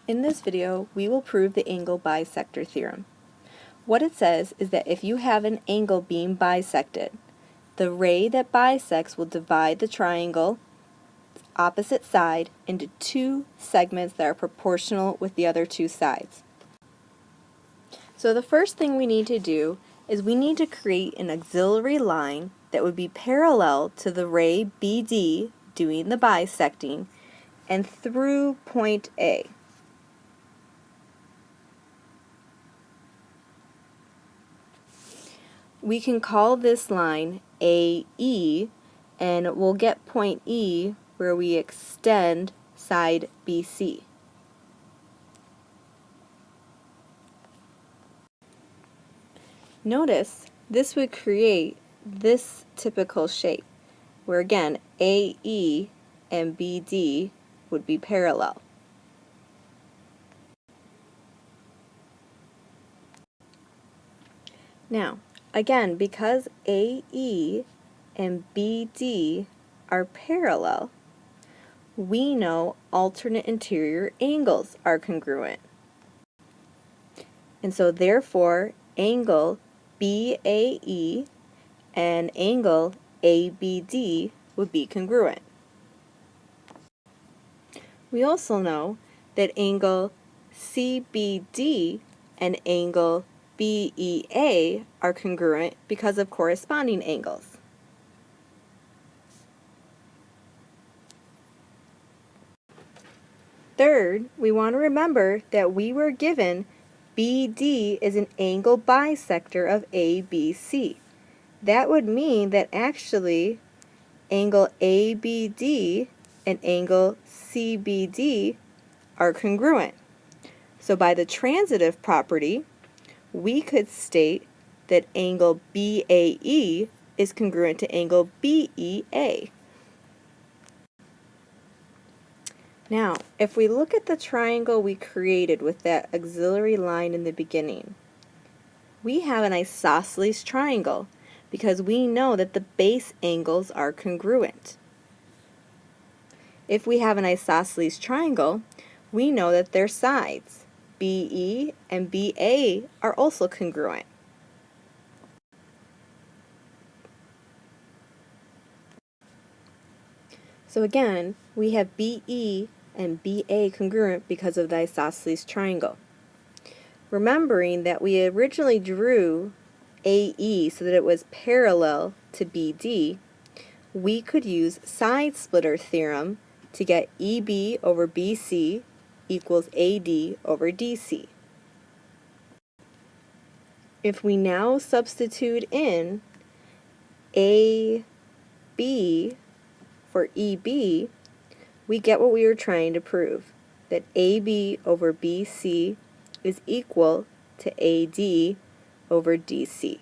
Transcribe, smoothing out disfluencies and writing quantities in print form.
In this video, we will prove the angle bisector theorem. What it says is that if you have an angle being bisected, the ray that bisects will divide the triangle opposite side into two segments that are proportional with the other two sides. So the first thing we need to do is we need to create an auxiliary line that would be parallel to the ray BD doing the bisecting and through point A. We can call this line AE, and we'll get point E where we extend side BC. Notice this would create this typical shape, where again AE and BD would be parallel. Now, again, because AE and BD are parallel, we know alternate interior angles are congruent. And so therefore, angle BAE and angle ABD would be congruent. We also know that angle CBD and angle BEA are congruent because of corresponding angles. Third, we want to remember that we were given BD is an angle bisector of ABC. That would mean that actually angle ABD and angle CBD are congruent. So by the transitive property, we could state that angle BAE is congruent to angle BEA. Now, if we look at the triangle we created with that auxiliary line in the beginning, we have an isosceles triangle because we know that the base angles are congruent. If we have an isosceles triangle, we know that their sides, BE and BA, are also congruent. So again, we have BE and BA congruent because of the isosceles triangle. Remembering that we originally drew AE so that it was parallel to BD, we could use side splitter theorem to get EB over BC equals AD over DC. If we now substitute in AB for EB, we get what we were trying to prove, that AB over BC is equal to AD over DC.